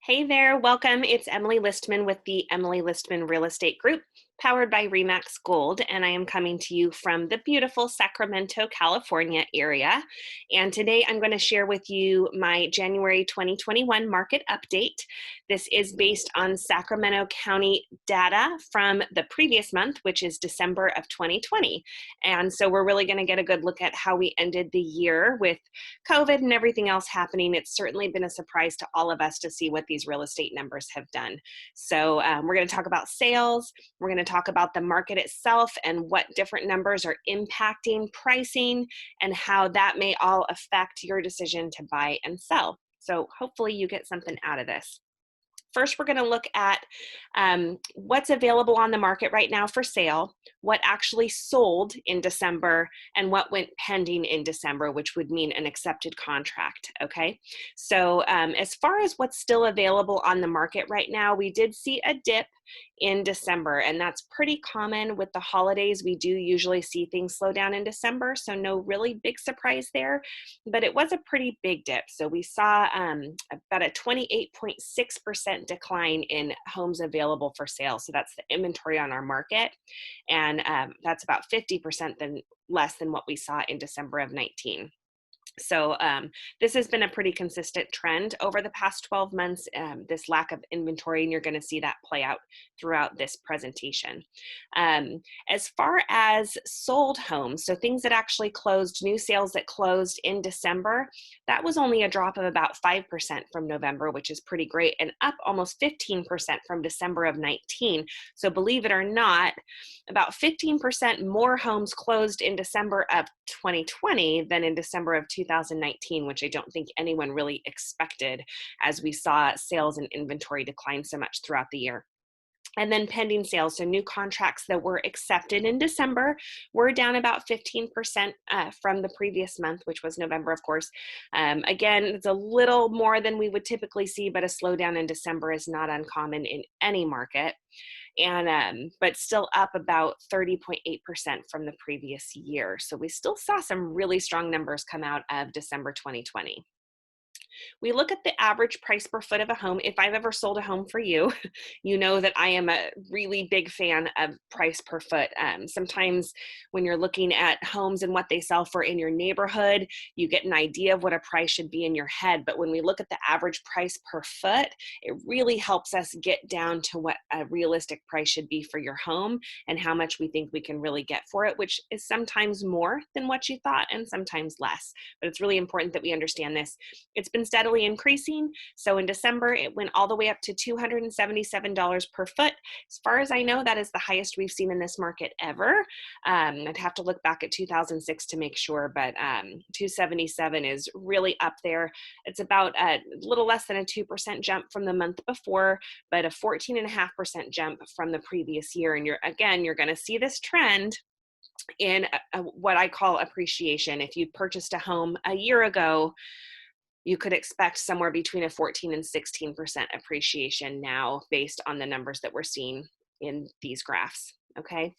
Hey there, welcome. It's Emily Listman with the Emily Listman Real Estate Group, powered by Remax Gold, and I am coming to you from the beautiful Sacramento, California area. And today I'm going to share with you my January 2021 market update. This is based on Sacramento County data from the previous month, which is December of 2020. And so we're really going to get a good look at how we ended the year with COVID and everything else happening. It's certainly been a surprise to all of us to see what these real estate numbers have done. So we're going to talk about sales. We're going to talk about the market itself and what different numbers are impacting pricing and how that may all affect your decision to buy and sell. So hopefully you get something out of this. First, we're going to look at what's available on the market right now for sale, what actually sold in December, and what went pending in December, which would mean an accepted contract, okay? So as far as what's still available on the market right now, we did see a dip in December, and that's pretty common with the holidays. We do usually see things slow down in December, so no really big surprise there, but it was a pretty big dip. So we saw about a 28.6% decline in homes available for sale. So that's the inventory on our market, and that's about 50% less than what we saw in December of 19. So this has been a pretty consistent trend over the past 12 months, this lack of inventory, and you're going to see that play out throughout this presentation. As far as sold homes, so things that actually closed, new sales that closed in December, that was only a drop of about 5% from November, which is pretty great, and up almost 15% from December of 19. So believe it or not, about 15% more homes closed in December of 2020 than in December of 2019, which I don't think anyone really expected as we saw sales and inventory decline so much throughout the year. And then pending sales, so new contracts that were accepted in December were down about 15% from the previous month, which was November, of course. Again, it's a little more than we would typically see, but a slowdown in December is not uncommon in any market. And but still up about 30.8% from the previous year. So we still saw some really strong numbers come out of December 2020. We look at the average price per foot of a home. If I've ever sold a home for you, you know that I am a really big fan of price per foot. Sometimes when you're looking at homes and what they sell for in your neighborhood, you get an idea of what a price should be in your head. But when we look at the average price per foot, it really helps us get down to what a realistic price should be for your home and how much we think we can really get for it, which is sometimes more than what you thought and sometimes less. But it's really important that we understand this. It's been steadily increasing. So in December, it went all the way up to $277 per foot. As far as I know, that is the highest we've seen in this market ever. I'd have to look back at 2006 to make sure, but 277 is really up there. It's about a little less than a 2% jump from the month before, but a 14.5% jump from the previous year. And you're going to see this trend in what I call appreciation. If you purchased a home a year ago, you could expect somewhere between a 14 and 16% appreciation now based on the numbers that we're seeing in these graphs, okay?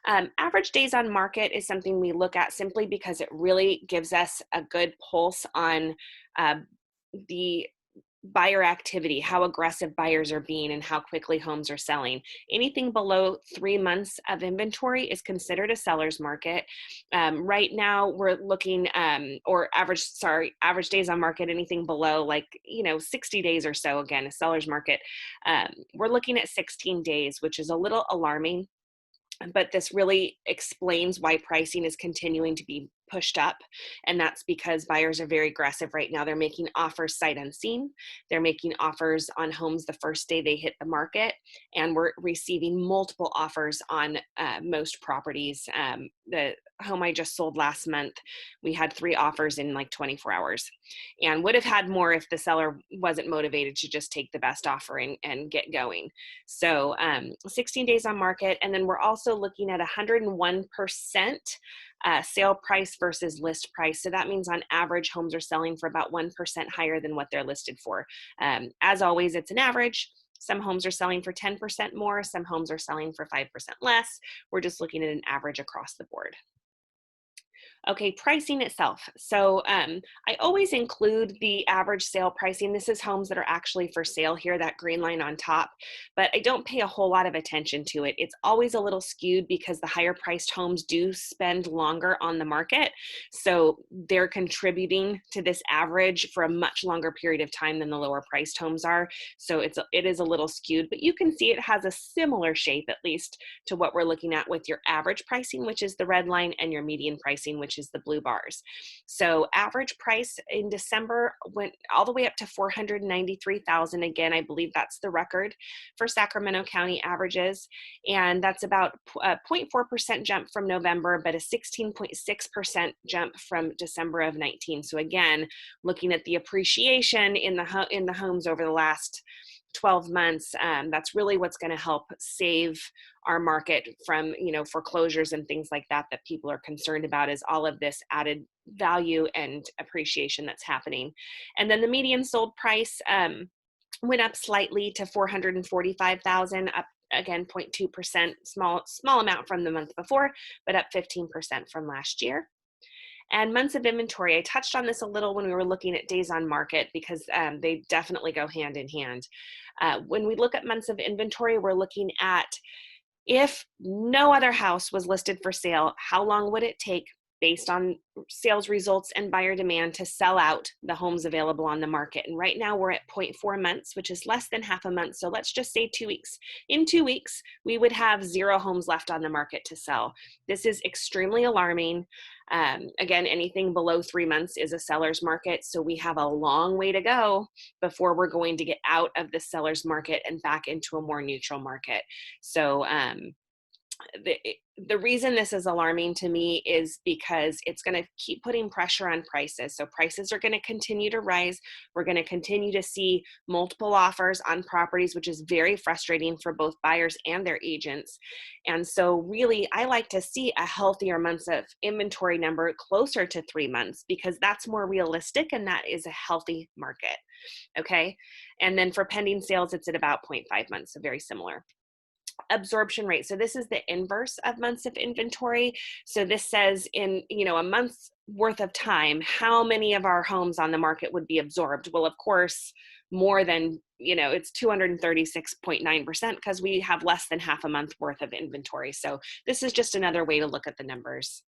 Average days on market is something we look at simply because it really gives us a good pulse on the buyer activity, how aggressive buyers are being and how quickly homes are selling. Anything below 3 months of inventory is considered a seller's market. Right now we're looking, average days on market, anything below 60 days or so, again, a seller's market. We're looking at 16 days, which is a little alarming. But this really explains why pricing is continuing to be pushed up. And that's because buyers are very aggressive right now. They're making offers sight unseen. They're making offers on homes the first day they hit the market. And we're receiving multiple offers on most properties. The home I just sold last month, we had 3 offers in like 24 hours and would have had more if the seller wasn't motivated to just take the best offer and get going. So 16 days on market. And then we're also looking at 101% sale price versus list price. So that means on average, homes are selling for about 1% higher than what they're listed for. As always, it's an average. Some homes are selling for 10% more. Some homes are selling for 5% less. We're just looking at an average across the board. Okay, pricing itself. So I always include the average sale pricing. This is homes that are actually for sale here, that green line on top, but I don't pay a whole lot of attention to it. It's always a little skewed because the higher priced homes do spend longer on the market. So they're contributing to this average for a much longer period of time than the lower priced homes are. So it is a little skewed, but you can see it has a similar shape, at least, to what we're looking at with your average pricing, which is the red line, and your median pricing, which is the blue bars. So average price in December went all the way up to 493,000. Again, I believe that's the record for Sacramento County averages. And that's about a 0.4% jump from November, but a 16.6% jump from December of 19. So again, looking at the appreciation in the homes over the last 12 months, that's really what's going to help save our market from, foreclosures and things like that people are concerned about, is all of this added value and appreciation that's happening. And then the median sold price went up slightly to 445,000, up again 0.2%, small amount from the month before, but up 15% from last year. And months of inventory, I touched on this a little when we were looking at days on market, because they definitely go hand in hand. When we look at months of inventory, we're looking at, if no other house was listed for sale, how long would it take, based on sales results and buyer demand, to sell out the homes available on the market? And right now we're at 0.4 months, which is less than half a month. So let's just say 2 weeks. In 2 weeks, we would have 0 homes left on the market to sell. This is extremely alarming. Again, anything below 3 months is a seller's market. So we have a long way to go before we're going to get out of the seller's market and back into a more neutral market. So the reason this is alarming to me is because it's going to keep putting pressure on prices. So prices are going to continue to rise. We're going to continue to see multiple offers on properties, which is very frustrating for both buyers and their agents. And so really, I like to see a healthier months of inventory number closer to 3 months, because that's more realistic and that is a healthy market. Okay. And then for pending sales, it's at about 0.5 months, so very similar. Absorption rate. So this is the inverse of months of inventory. So this says in, a month's worth of time, how many of our homes on the market would be absorbed? Well, of course, more than, it's 236.9%, because we have less than half a month worth of inventory. So this is just another way to look at the numbers.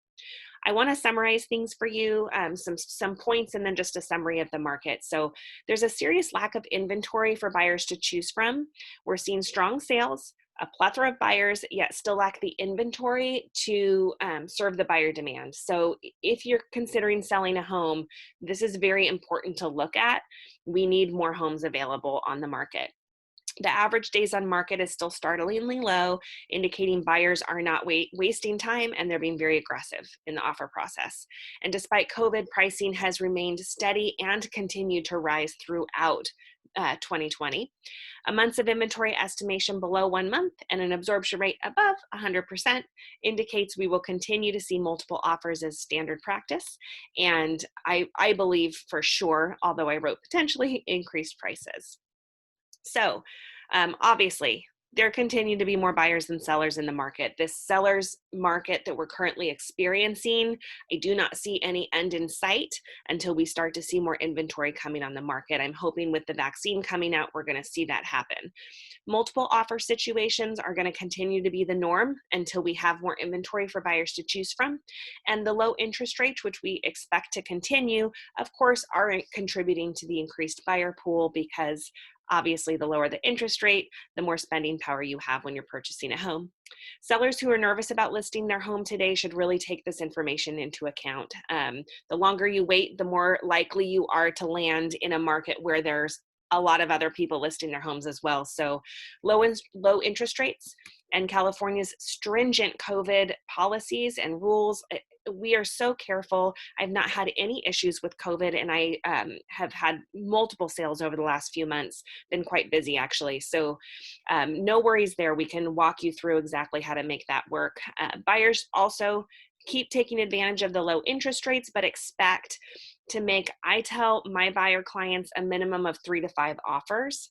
I want to summarize things for you, some points, and then just a summary of the market. So there's a serious lack of inventory for buyers to choose from. We're seeing strong sales, a plethora of buyers, yet still lack the inventory to serve the buyer demand. So if you're considering selling a home, this is very important to look at. We need more homes available on the market. The average days on market is still startlingly low, indicating buyers are not wasting time, and they're being very aggressive in the offer process. And despite COVID, pricing has remained steady and continued to rise throughout 2020. A months of inventory estimation below 1 month and an absorption rate above 100% indicates we will continue to see multiple offers as standard practice. And I believe for sure, although I wrote potentially, increased prices. So obviously, there continue to be more buyers than sellers in the market. This seller's market that we're currently experiencing, I do not see any end in sight until we start to see more inventory coming on the market. I'm hoping with the vaccine coming out, we're going to see that happen. Multiple offer situations are going to continue to be the norm until we have more inventory for buyers to choose from. And the low interest rates, which we expect to continue, of course, are contributing to the increased buyer pool, because obviously, the lower the interest rate, the more spending power you have when you're purchasing a home. Sellers who are nervous about listing their home today should really take this information into account. The longer you wait, the more likely you are to land in a market where there's a lot of other people listing their homes as well. So low interest rates and California's stringent COVID policies and rules, we are so careful. I've not had any issues with COVID, and I have had multiple sales over the last few months, been quite busy actually. So no worries there. We can walk you through exactly how to make that work. Buyers also keep taking advantage of the low interest rates, but expect to make, I tell my buyer clients, a minimum of 3 to 5 offers.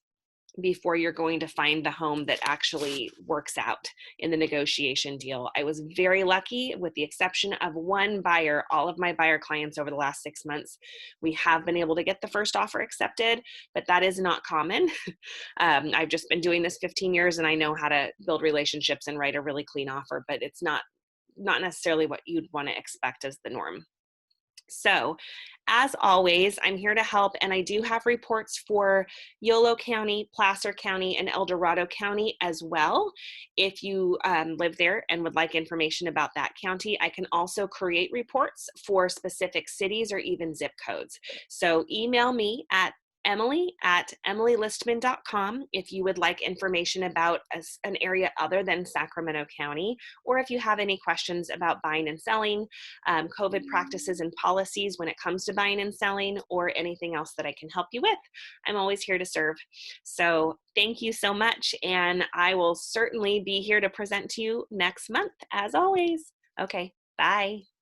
before you're going to find the home that actually works out in the negotiation deal. I was very lucky, with the exception of one buyer. All of my buyer clients over the last 6 months, we have been able to get the first offer accepted, but that is not common. I've just been doing this 15 years and I know how to build relationships and write a really clean offer, but it's not necessarily what you'd want to expect as the norm. So, as always, I'm here to help, and I do have reports for Yolo County, Placer County, and El Dorado County as well. If you live there and would like information about that county, I can also create reports for specific cities or even zip codes. So, email me at emily@emilylistman.com if you would like information about an area other than Sacramento County, or if you have any questions about buying and selling, COVID practices and policies when it comes to buying and selling, or anything else that I can help you with. I'm always here to serve. So thank you so much, and I will certainly be here to present to you next month, as always. Okay, bye.